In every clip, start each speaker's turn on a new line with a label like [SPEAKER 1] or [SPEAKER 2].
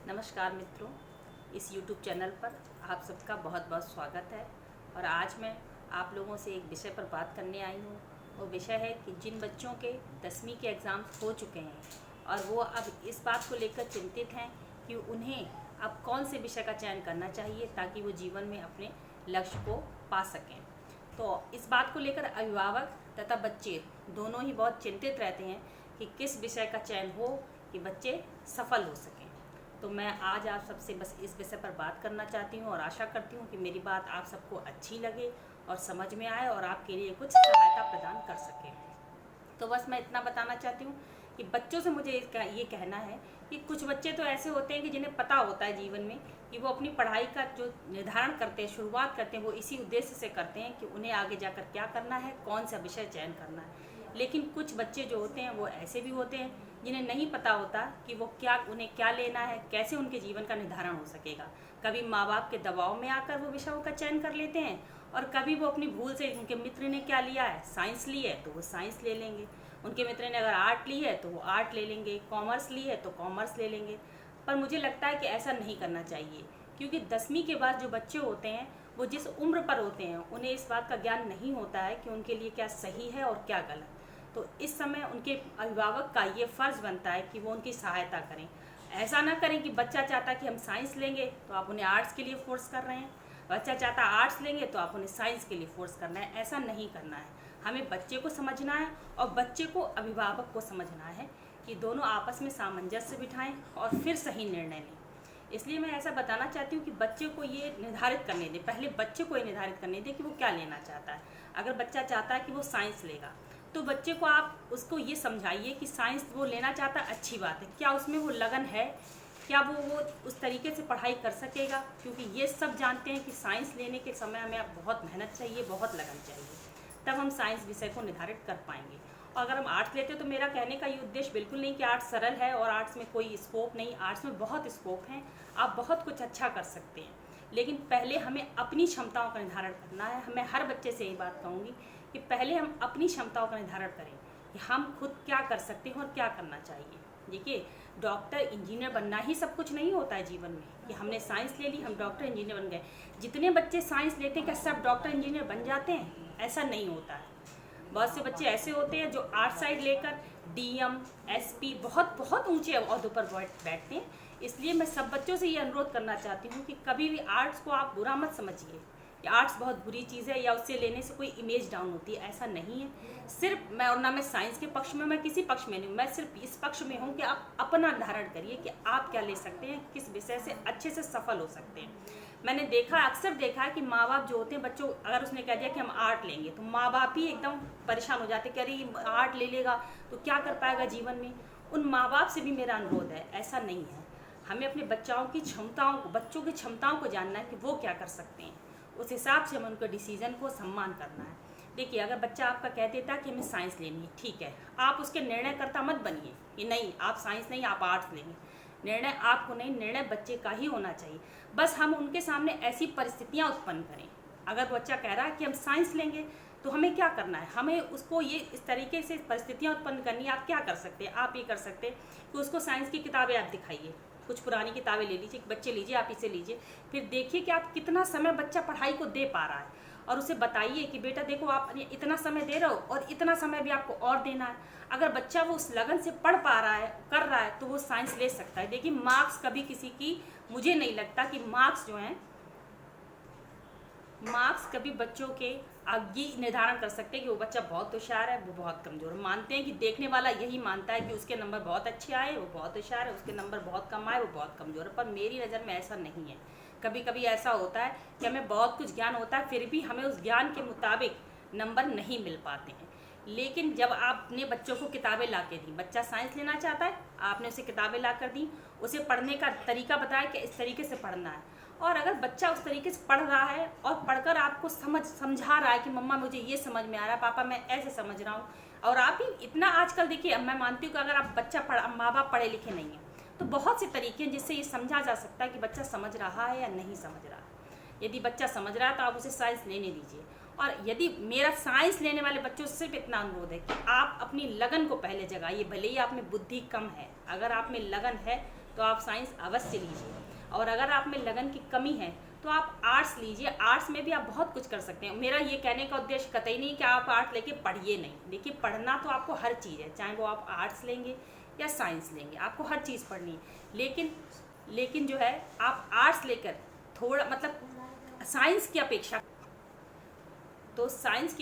[SPEAKER 1] नमस्कार मित्रों, इस YouTube चैनल पर आप सबका बहुत बहुत स्वागत है। और आज मैं आप लोगों से एक विषय पर बात करने आई हूँ। वो विषय है कि जिन बच्चों के 10वीं के एग्ज़ाम हो चुके हैं और वो अब इस बात को लेकर चिंतित हैं कि उन्हें अब कौन से विषय का चयन करना चाहिए ताकि वो जीवन में अपने लक्ष्य को पा सकें। तो इस बात को लेकर अभिभावक तथा बच्चे दोनों ही बहुत चिंतित रहते हैं कि किस विषय का चयन हो कि बच्चे सफल हो सकें। तो मैं आज आप सबसे बस इस विषय पर बात करना चाहती हूँ और आशा करती हूँ कि मेरी बात आप सबको अच्छी लगे और समझ में आए और आपके लिए कुछ सहायता प्रदान कर सके। तो बस मैं इतना बताना चाहती हूँ कि बच्चों से मुझे ये कहना है कि कुछ बच्चे तो ऐसे होते हैं कि जिन्हें पता होता है जीवन में कि वो अपनी पढ़ाई का जो निर्धारण करते हैं, शुरुआत करते हैं, वो इसी उद्देश्य से करते हैं कि उन्हें आगे जाकर क्या करना है, कौन सा विषय चयन करना है। लेकिन कुछ बच्चे जो होते हैं वो ऐसे भी होते हैं जिन्हें नहीं पता होता कि वो उन्हें क्या लेना है, कैसे उनके जीवन का निर्धारण हो सकेगा। कभी माँ बाप के दबाव में आकर वो विषयों का चयन कर लेते हैं और कभी वो अपनी भूल से, उनके मित्र ने क्या लिया है, साइंस ली है तो वो साइंस ले लेंगे, उनके मित्र ने अगर आर्ट ली है तो वो आर्ट ले लेंगे, कॉमर्स ली है तो कॉमर्स ले लेंगे। पर मुझे लगता है कि ऐसा नहीं करना चाहिए, क्योंकि 10वीं के बाद जो बच्चे होते हैं वो जिस उम्र पर होते हैं उन्हें इस बात का ज्ञान नहीं होता है कि उनके लिए क्या सही है और क्या गलत। तो इस समय उनके अभिभावक का ये फ़र्ज़ बनता है कि वो उनकी सहायता करें। ऐसा ना करें कि बच्चा चाहता कि हम साइंस लेंगे तो आप उन्हें आर्ट्स के लिए फोर्स कर रहे हैं, बच्चा चाहता आर्ट्स लेंगे तो आप उन्हें साइंस के लिए फोर्स करना है। ऐसा नहीं करना है। हमें बच्चे को समझना है और बच्चे को अभिभावक को समझना है कि दोनों आपस में सामंजस्य बिठाएं और फिर सही निर्णय लें। इसलिए मैं ऐसा बताना चाहती हूँ कि बच्चे को ये निर्धारित करने दें, पहले बच्चे को ये निर्धारित करने दें कि वो क्या लेना चाहता है। अगर बच्चा चाहता है कि वो साइंस लेगा तो बच्चे को आप उसको ये समझाइए कि साइंस वो लेना चाहता है, अच्छी बात है, क्या उसमें वो लगन है, क्या वो उस तरीके से पढ़ाई कर सकेगा। क्योंकि ये सब जानते हैं कि साइंस लेने के समय हमें बहुत मेहनत चाहिए, बहुत लगन चाहिए, तब हम साइंस विषय को निर्धारित कर पाएंगे। और अगर हम आर्ट्स लेते हैं तो मेरा कहने का ये उद्देश्य बिल्कुल नहीं कि आर्ट्स सरल है और आर्ट्स में कोई स्कोप नहीं। आर्ट्स में बहुत स्कोप है, आप बहुत कुछ अच्छा कर सकते हैं, लेकिन पहले हमें अपनी क्षमताओं का निर्धारण करना है। मैं हर बच्चे से यही बात कहूँगी कि पहले हम अपनी क्षमताओं का निर्धारण करें कि हम खुद क्या कर सकते हैं और क्या करना चाहिए। देखिए, डॉक्टर इंजीनियर बनना ही सब कुछ नहीं होता है जीवन में कि हमने साइंस ले ली, हम डॉक्टर इंजीनियर बन गए। जितने बच्चे साइंस लेते हैं क्या सब डॉक्टर इंजीनियर बन जाते हैं? ऐसा नहीं होता है। बहुत से बच्चे ऐसे होते हैं जो आर्ट साइड लेकर डीएम, एसपी बहुत बहुत ऊंचे ओहदों पर बैठते हैं। इसलिए मैं सब बच्चों से ये अनुरोध करना चाहती हूँ कि कभी भी आर्ट्स को आप बुरा मत समझिए कि आर्ट्स बहुत बुरी चीज़ है या उससे लेने से कोई इमेज डाउन होती है। ऐसा नहीं है। सिर्फ मैं, और ना मैं साइंस के पक्ष में, मैं किसी पक्ष में नहीं हूँ, मैं सिर्फ इस पक्ष में हूँ कि आप अपना निर्धारण करिए कि आप क्या ले सकते हैं, किस विषय से अच्छे से सफल हो सकते हैं। मैंने अक्सर देखा है कि माँ बाप जो होते हैं, बच्चों अगर उसने कह दिया कि हम आर्ट लेंगे तो माँ बाप ही एकदम परेशान हो जाते कि अरे आर्ट ले लेगा तो क्या कर पाएगा जीवन में। उन माँ बाप से भी मेरा अनुरोध है, ऐसा नहीं है। हमें अपने बच्चों की क्षमताओं को जानना है कि वो क्या कर सकते हैं, उस हिसाब से हमें उनके डिसीजन को सम्मान करना है। देखिए, अगर बच्चा आपका कह देता है कि हमें साइंस लेनी है, ठीक है, आप उसके निर्णयकर्ता मत बनिए कि नहीं आप साइंस नहीं, आप आर्ट्स लेंगे। निर्णय आपको नहीं, निर्णय बच्चे का ही होना चाहिए। बस हम उनके सामने ऐसी परिस्थितियाँ उत्पन्न करें। अगर बच्चा कह रहा है कि हम साइंस लेंगे तो हमें क्या करना है, हमें उसको ये इस तरीके से परिस्थितियाँ उत्पन्न करनी है। आप क्या कर सकते हैं, आप ये कर सकते हैं कि उसको साइंस की किताबें आप दिखाइए, कुछ पुरानी किताबें ले लीजिए, बच्चे लीजिए, आप इसे लीजिए, फिर देखिए कि आप कितना समय बच्चा पढ़ाई को दे पा रहा है और उसे बताइए कि बेटा देखो आप इतना समय दे रहे हो और इतना समय भी आपको और देना है। अगर बच्चा वो उस लगन से पढ़ पा रहा है, कर रहा है, तो वो साइंस ले सकता है। देखिए, मार्क्स कभी किसी की, मुझे नहीं लगता कि मार्क्स जो हैं, मार्क्स कभी बच्चों के आगे निर्धारण कर सकते हैं कि वो बच्चा बहुत होशियार है, वो बहुत कमज़ोर है। मानते हैं कि देखने वाला यही मानता है कि उसके नंबर बहुत अच्छे आए, वो बहुत होशियार है, उसके नंबर बहुत कम आए, वो बहुत कमज़ोर है। पर मेरी नज़र में ऐसा नहीं है। कभी कभी ऐसा होता है कि हमें बहुत कुछ ज्ञान होता है, फिर भी हमें उस ज्ञान के मुताबिक नंबर नहीं मिल पाते हैं। लेकिन जब आपने बच्चों को किताबें ला के दी, बच्चा साइंस लेना चाहता है, आपने उसे किताबें ला कर दी, उसे पढ़ने का तरीका बताया कि इस तरीके से पढ़ना है, और अगर बच्चा उस तरीके से पढ़ रहा है और पढ़कर आपको समझा रहा है कि मम्मा मुझे ये समझ में आ रहा है, पापा मैं ऐसे समझ रहा हूँ, और आप ही इतना आजकल देखिए, मैं मानती हूँ कि अगर आप माँ बाप पढ़े लिखे नहीं हैं तो बहुत से तरीके हैं जिससे ये समझा जा सकता है कि बच्चा समझ रहा है या नहीं समझ रहा है। यदि बच्चा समझ रहा है तो आप उसे साइंस लेने दीजिए। और यदि मेरा साइंस लेने वाले बच्चों से सिर्फ इतना अनुरोध है कि आप अपनी लगन को पहले जगाइए। भले ही आप में बुद्धि कम है, अगर आप में लगन है तो आप साइंस अवश्य लीजिए। और अगर आप में लगन की कमी है तो आप आर्ट्स लीजिए। आर्ट्स में भी आप बहुत कुछ कर सकते हैं। मेरा ये कहने का उद्देश्य कतई नहीं कि आप आर्ट्स लेके पढ़िए नहीं। देखिए, पढ़ना तो आपको हर चीज़ है, चाहे वो आप आर्ट्स लेंगे या साइंस लेंगे, आपको हर चीज़ पढ़नी है। लेकिन जो है, आप आर्ट्स लेकर थोड़ा मतलब साइंस की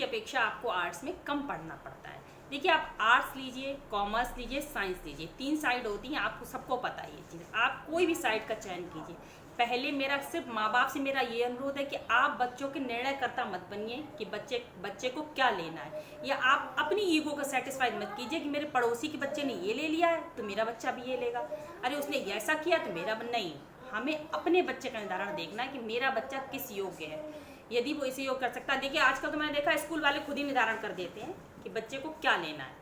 [SPEAKER 1] अपेक्षा आपको आर्ट्स में कम पढ़ना पड़ता है। देखिए, आप आर्ट्स लीजिए, कॉमर्स लीजिए, साइंस लीजिए, 3 साइड होती हैं, आपको सबको पता है ये चीज़। आप कोई भी साइड का चयन कीजिए। पहले मेरा सिर्फ माँ बाप से मेरा ये अनुरोध है कि आप बच्चों के निर्णयकर्ता मत बनिए कि बच्चे को क्या लेना है, या आप अपनी ईगो को सेटिस्फाइड मत कीजिए कि मेरे पड़ोसी के बच्चे ने ये ले लिया है तो मेरा बच्चा भी ये लेगा, अरे उसने ऐसा किया तो मेरा नहीं। हमें अपने बच्चे का निर्धारण देखना है कि मेरा बच्चा किस योग्य है, यदि वो इसे योग कर सकता है। देखिए, आजकल तो मैंने देखा स्कूल वाले खुद ही निर्धारण कर देते हैं कि बच्चे को क्या लेना है,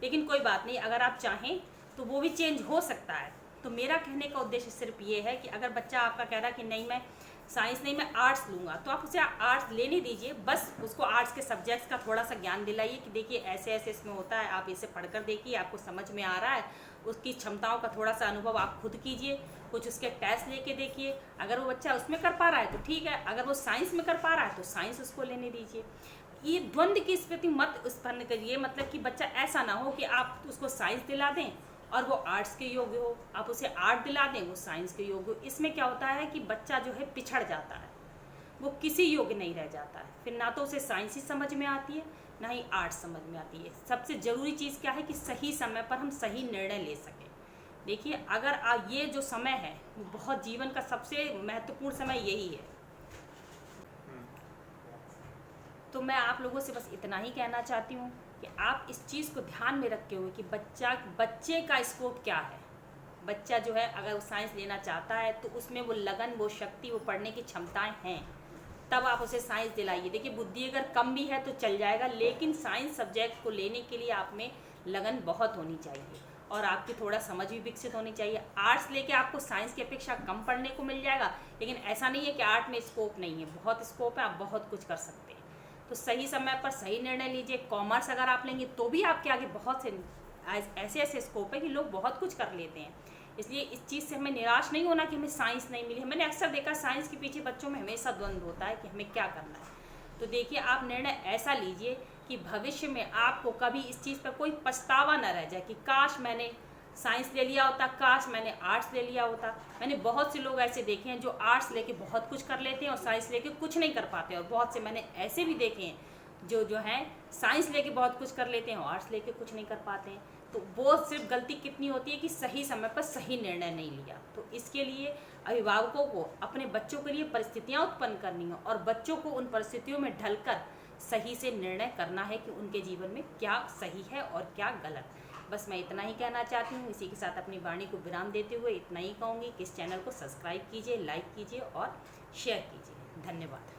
[SPEAKER 1] लेकिन कोई बात नहीं, अगर आप चाहें तो वो भी चेंज हो सकता है। तो मेरा कहने का उद्देश्य सिर्फ ये है कि अगर बच्चा आपका कह रहा है कि नहीं मैं साइंस नहीं, मैं आर्ट्स लूँगा, तो आप उसे आर्ट्स लेने दीजिए। बस उसको आर्ट्स के सब्जेक्ट्स का थोड़ा सा ज्ञान दिलाइए कि देखिए ऐसे ऐसे इसमें होता है, आप इसे पढ़कर देखिए, आपको समझ में आ रहा है। उसकी क्षमताओं का थोड़ा सा अनुभव आप खुद कीजिए, कुछ उसके टेस्ट लेके देखिए। अगर वो बच्चा उसमें कर पा रहा है तो ठीक है, अगर वो साइंस में कर पा रहा है तो साइंस उसको लेने दीजिए। ये द्वंद्व की स्थिति मत उत्पन्न करिए, मतलब कि बच्चा ऐसा ना हो कि आप उसको साइंस दिला दें और वो आर्ट्स के योग्य हो, आप उसे आर्ट दिला दें वो साइंस के योग्य हो। इसमें क्या होता है कि बच्चा जो है पिछड़ जाता है, वो किसी योग्य नहीं रह जाता है। फिर ना तो उसे साइंस ही समझ में आती है, ना ही आर्ट्स समझ में आती है। सबसे ज़रूरी चीज़ क्या है कि सही समय पर हम सही निर्णय ले सकें। देखिए, अगर ये जो समय है वो बहुत जीवन का सबसे महत्वपूर्ण समय यही है। तो मैं आप लोगों से बस इतना ही कहना चाहती हूँ कि आप इस चीज़ को ध्यान में रखे हुए कि बच्चे का स्कोप क्या है। बच्चा जो है अगर वो साइंस लेना चाहता है तो उसमें वो लगन, वो शक्ति, वो पढ़ने की क्षमताएं हैं, तब आप उसे साइंस दिलाइए। देखिए, बुद्धि अगर कम भी है तो चल जाएगा, लेकिन साइंस सब्जेक्ट को लेने के लिए आप में लगन बहुत होनी चाहिए और आपकी थोड़ा समझ भी विकसित होनी चाहिए। आर्ट्स लेके आपको साइंस की अपेक्षा कम पढ़ने को मिल जाएगा, लेकिन ऐसा नहीं है कि आर्ट में स्कोप नहीं है, बहुत स्कोप है, आप बहुत कुछ कर सकते हैं। तो सही समय पर सही निर्णय लीजिए। कॉमर्स अगर आप लेंगे तो भी आपके आगे बहुत से ऐसे स्कोप है कि लोग बहुत कुछ कर लेते हैं। इसलिए इस चीज़ से हमें निराश नहीं होना कि हमें साइंस नहीं मिली है। मैंने अक्सर देखा साइंस के पीछे बच्चों में हमेशा द्वंद्व होता है कि हमें क्या करना है। तो देखिए, आप निर्णय ऐसा लीजिए कि भविष्य में आपको कभी इस चीज़ पर कोई पछतावा न रह जाए कि काश मैंने साइंस ले लिया होता, काश मैंने आर्ट्स ले लिया होता। मैंने बहुत से लोग ऐसे देखे हैं जो आर्ट्स लेके बहुत कुछ कर लेते हैं और साइंस लेके कुछ नहीं कर पाते, और बहुत से मैंने ऐसे भी देखे हैं जो हैं साइंस लेके बहुत कुछ कर लेते हैं और आर्ट्स लेके कुछ नहीं कर पाते हैं। तो वो सिर्फ गलती कितनी होती है कि सही समय पर सही निर्णय नहीं लिया। तो इसके लिए अभिभावकों को अपने बच्चों के लिए परिस्थितियाँ उत्पन्न करनी हो और बच्चों को उन परिस्थितियों में ढलकर सही से निर्णय करना है कि उनके जीवन में क्या सही है और क्या गलत। बस मैं इतना ही कहना चाहती हूँ। इसी के साथ अपनी वाणी को विराम देते हुए इतना ही कहूँगी कि इस चैनल को सब्सक्राइब कीजिए, लाइक कीजिए और शेयर कीजिए। धन्यवाद।